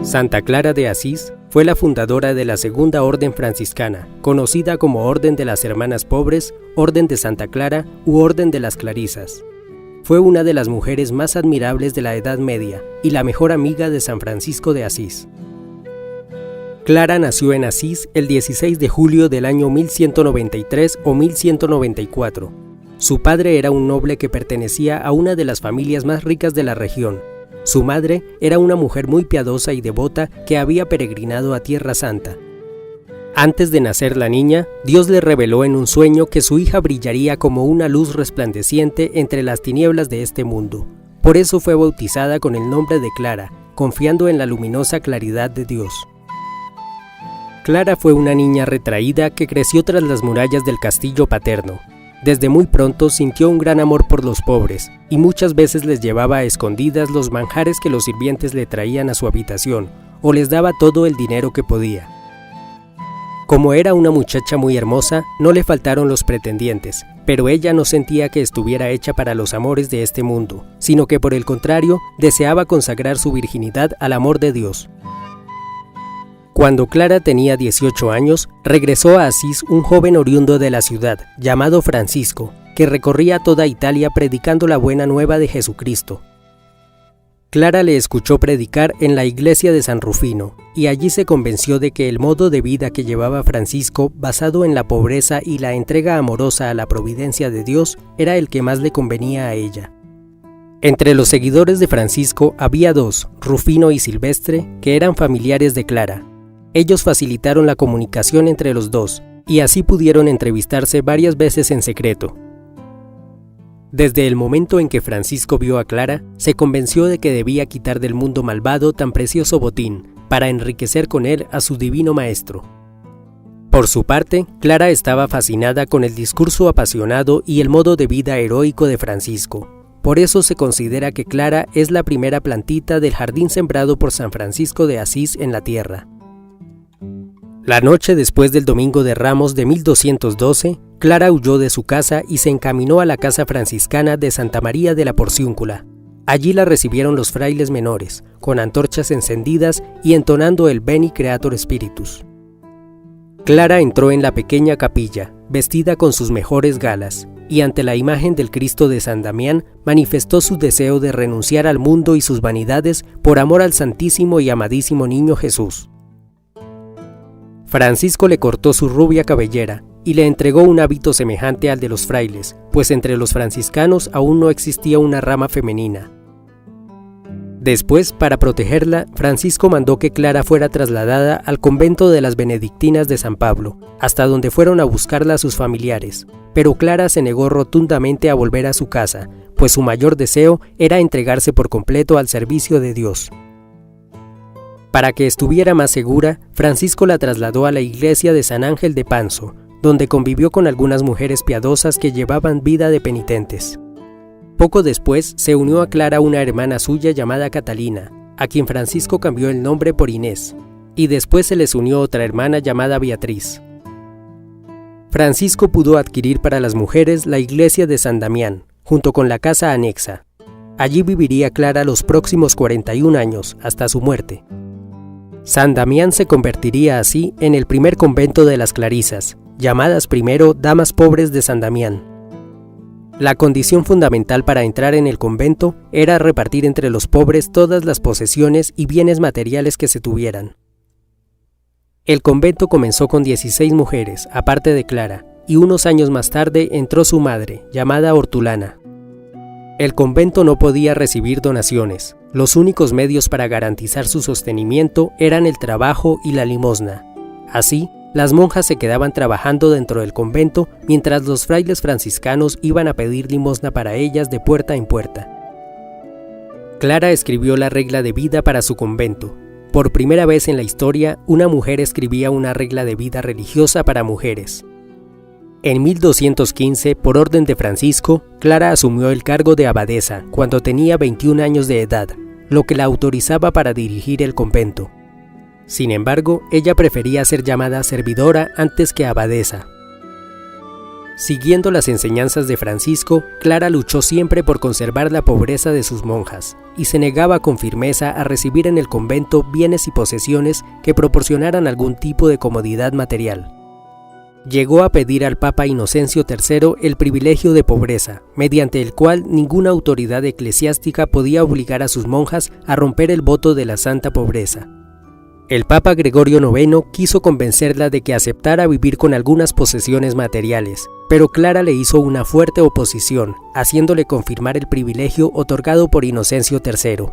Santa Clara de Asís fue la fundadora de la Segunda Orden Franciscana, conocida como Orden de las Hermanas Pobres, Orden de Santa Clara u Orden de las Clarisas. Fue una de las mujeres más admirables de la Edad Media y la mejor amiga de San Francisco de Asís. Clara nació en Asís el 16 de julio del año 1193 o 1194. Su padre era un noble que pertenecía a una de las familias más ricas de la región. Su madre era una mujer muy piadosa y devota que había peregrinado a Tierra Santa. Antes de nacer la niña, Dios le reveló en un sueño que su hija brillaría como una luz resplandeciente entre las tinieblas de este mundo. Por eso fue bautizada con el nombre de Clara, confiando en la luminosa claridad de Dios. Clara fue una niña retraída que creció tras las murallas del castillo paterno. Desde muy pronto sintió un gran amor por los pobres y muchas veces les llevaba a escondidas los manjares que los sirvientes le traían a su habitación o les daba todo el dinero que podía. Como era una muchacha muy hermosa, no le faltaron los pretendientes, pero ella no sentía que estuviera hecha para los amores de este mundo, sino que por el contrario deseaba consagrar su virginidad al amor de Dios. Cuando Clara tenía 18 años, regresó a Asís un joven oriundo de la ciudad, llamado Francisco, que recorría toda Italia predicando la buena nueva de Jesucristo. Clara le escuchó predicar en la iglesia de San Rufino, y allí se convenció de que el modo de vida que llevaba Francisco, basado en la pobreza y la entrega amorosa a la providencia de Dios, era el que más le convenía a ella. Entre los seguidores de Francisco había dos, Rufino y Silvestre, que eran familiares de Clara. Ellos facilitaron la comunicación entre los dos, y así pudieron entrevistarse varias veces en secreto. Desde el momento en que Francisco vio a Clara, se convenció de que debía quitar del mundo malvado tan precioso botín, para enriquecer con él a su divino maestro. Por su parte, Clara estaba fascinada con el discurso apasionado y el modo de vida heroico de Francisco. Por eso se considera que Clara es la primera plantita del jardín sembrado por San Francisco de Asís en la tierra. La noche después del Domingo de Ramos de 1212, Clara huyó de su casa y se encaminó a la casa franciscana de Santa María de la Porciúncula. Allí la recibieron los frailes menores, con antorchas encendidas y entonando el Veni Creator Spiritus. Clara entró en la pequeña capilla, vestida con sus mejores galas, y ante la imagen del Cristo de San Damián manifestó su deseo de renunciar al mundo y sus vanidades por amor al Santísimo y amadísimo Niño Jesús. Francisco le cortó su rubia cabellera y le entregó un hábito semejante al de los frailes, pues entre los franciscanos aún no existía una rama femenina. Después, para protegerla, Francisco mandó que Clara fuera trasladada al convento de las Benedictinas de San Pablo, hasta donde fueron a buscarla sus familiares, pero Clara se negó rotundamente a volver a su casa, pues su mayor deseo era entregarse por completo al servicio de Dios. Para que estuviera más segura, Francisco la trasladó a la iglesia de San Ángel de Panzo, donde convivió con algunas mujeres piadosas que llevaban vida de penitentes. Poco después se unió a Clara una hermana suya llamada Catalina, a quien Francisco cambió el nombre por Inés, y después se les unió otra hermana llamada Beatriz. Francisco pudo adquirir para las mujeres la iglesia de San Damián, junto con la casa anexa. Allí viviría Clara los próximos 41 años, hasta su muerte. San Damián se convertiría así en el primer convento de las Clarisas, llamadas primero Damas Pobres de San Damián. La condición fundamental para entrar en el convento era repartir entre los pobres todas las posesiones y bienes materiales que se tuvieran. El convento comenzó con 16 mujeres, aparte de Clara, y unos años más tarde entró su madre, llamada Hortulana. El convento no podía recibir donaciones. Los únicos medios para garantizar su sostenimiento eran el trabajo y la limosna. Así, las monjas se quedaban trabajando dentro del convento mientras los frailes franciscanos iban a pedir limosna para ellas de puerta en puerta. Clara escribió la regla de vida para su convento. Por primera vez en la historia, una mujer escribía una regla de vida religiosa para mujeres. En 1215, por orden de Francisco, Clara asumió el cargo de abadesa cuando tenía 21 años de edad, lo que la autorizaba para dirigir el convento. Sin embargo, ella prefería ser llamada servidora antes que abadesa. Siguiendo las enseñanzas de Francisco, Clara luchó siempre por conservar la pobreza de sus monjas y se negaba con firmeza a recibir en el convento bienes y posesiones que proporcionaran algún tipo de comodidad material. Llegó a pedir al Papa Inocencio III el privilegio de pobreza, mediante el cual ninguna autoridad eclesiástica podía obligar a sus monjas a romper el voto de la santa pobreza. El Papa Gregorio IX quiso convencerla de que aceptara vivir con algunas posesiones materiales, pero Clara le hizo una fuerte oposición, haciéndole confirmar el privilegio otorgado por Inocencio III.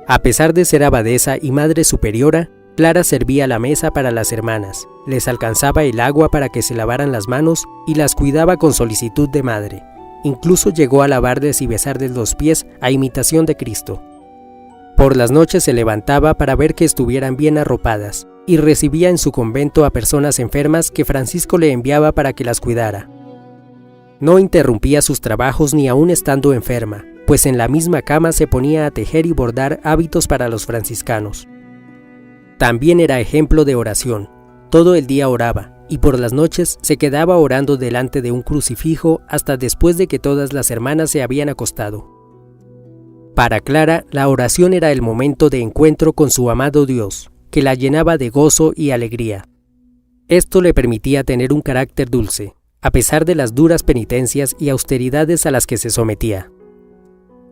A pesar de ser abadesa y madre superiora, Clara servía la mesa para las hermanas, les alcanzaba el agua para que se lavaran las manos y las cuidaba con solicitud de madre. Incluso llegó a lavarles y besarles los pies a imitación de Cristo. Por las noches se levantaba para ver que estuvieran bien arropadas y recibía en su convento a personas enfermas que Francisco le enviaba para que las cuidara. No interrumpía sus trabajos ni aun estando enferma, pues en la misma cama se ponía a tejer y bordar hábitos para los franciscanos. También era ejemplo de oración. Todo el día oraba, y por las noches se quedaba orando delante de un crucifijo hasta después de que todas las hermanas se habían acostado. Para Clara, la oración era el momento de encuentro con su amado Dios, que la llenaba de gozo y alegría. Esto le permitía tener un carácter dulce, a pesar de las duras penitencias y austeridades a las que se sometía.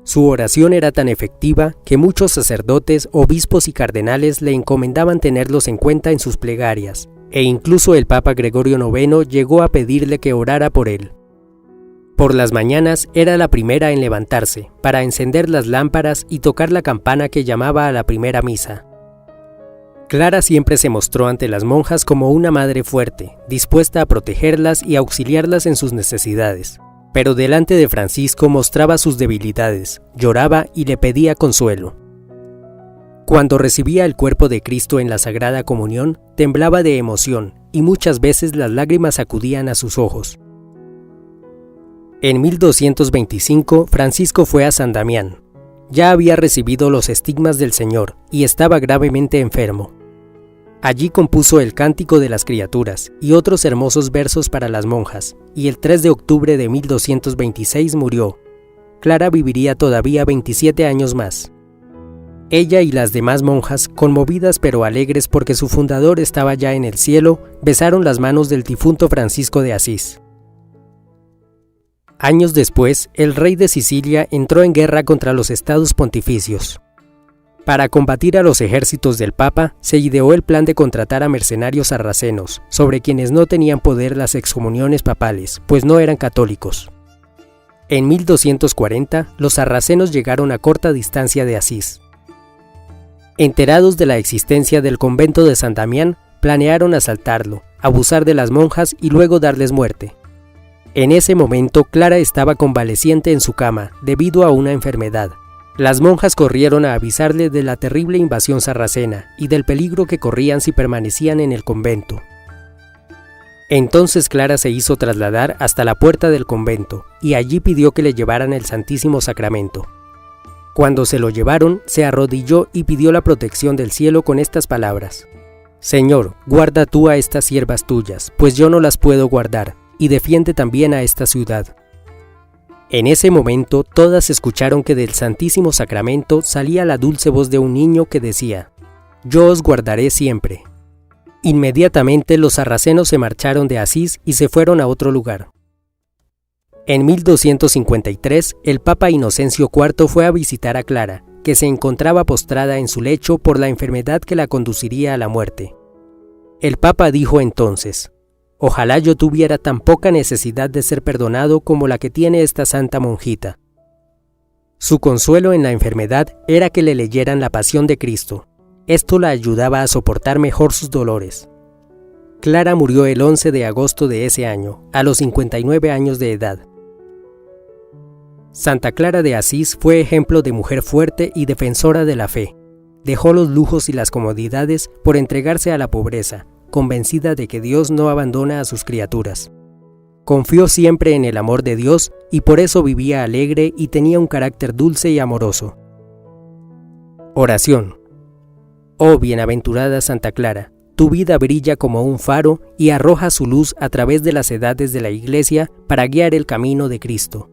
Su oración era tan efectiva que muchos sacerdotes, obispos y cardenales le encomendaban tenerlos en cuenta en sus plegarias, e incluso el Papa Gregorio IX llegó a pedirle que orara por él. Por las mañanas era la primera en levantarse, para encender las lámparas y tocar la campana que llamaba a la primera misa. Clara siempre se mostró ante las monjas como una madre fuerte, dispuesta a protegerlas y auxiliarlas en sus necesidades. Pero delante de Francisco mostraba sus debilidades, lloraba y le pedía consuelo. Cuando recibía el cuerpo de Cristo en la Sagrada Comunión, temblaba de emoción y muchas veces las lágrimas acudían a sus ojos. En 1225, Francisco fue a San Damián. Ya había recibido los estigmas del Señor y estaba gravemente enfermo. Allí compuso el Cántico de las Criaturas y otros hermosos versos para las monjas, y el 3 de octubre de 1226 murió. Clara viviría todavía 27 años más. Ella y las demás monjas, conmovidas pero alegres porque su fundador estaba ya en el cielo, besaron las manos del difunto Francisco de Asís. Años después, el rey de Sicilia entró en guerra contra los estados pontificios. Para combatir a los ejércitos del Papa, se ideó el plan de contratar a mercenarios sarracenos, sobre quienes no tenían poder las excomuniones papales, pues no eran católicos. En 1240, los sarracenos llegaron a corta distancia de Asís. Enterados de la existencia del convento de San Damián, planearon asaltarlo, abusar de las monjas y luego darles muerte. En ese momento, Clara estaba convaleciente en su cama, debido a una enfermedad. Las monjas corrieron a avisarle de la terrible invasión sarracena y del peligro que corrían si permanecían en el convento. Entonces Clara se hizo trasladar hasta la puerta del convento, y allí pidió que le llevaran el Santísimo Sacramento. Cuando se lo llevaron, se arrodilló y pidió la protección del cielo con estas palabras: «Señor, guarda tú a estas siervas tuyas, pues yo no las puedo guardar, y defiende también a esta ciudad». En ese momento, todas escucharon que del Santísimo Sacramento salía la dulce voz de un niño que decía: «Yo os guardaré siempre». Inmediatamente los sarracenos se marcharon de Asís y se fueron a otro lugar. En 1253, el Papa Inocencio IV fue a visitar a Clara, que se encontraba postrada en su lecho por la enfermedad que la conduciría a la muerte. El Papa dijo entonces: «Ojalá yo tuviera tan poca necesidad de ser perdonado como la que tiene esta santa monjita». Su consuelo en la enfermedad era que le leyeran la Pasión de Cristo. Esto la ayudaba a soportar mejor sus dolores. Clara murió el 11 de agosto de ese año, a los 59 años de edad. Santa Clara de Asís fue ejemplo de mujer fuerte y defensora de la fe. Dejó los lujos y las comodidades por entregarse a la pobreza, convencida de que Dios no abandona a sus criaturas. Confió siempre en el amor de Dios y por eso vivía alegre y tenía un carácter dulce y amoroso. Oración. Oh bienaventurada Santa Clara, Tu vida brilla como un faro y arroja su luz a través de las edades de la Iglesia para guiar el camino de Cristo.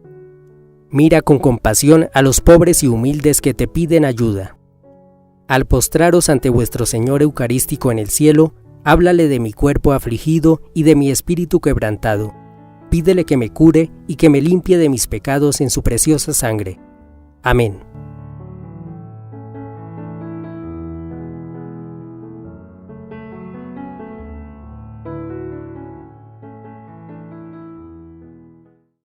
Mira con compasión a los pobres y humildes que te piden ayuda. Al postraros ante vuestro Señor Eucarístico en el cielo, háblale de mi cuerpo afligido y de mi espíritu quebrantado. Pídele que me cure y que me limpie de mis pecados en su preciosa sangre. Amén.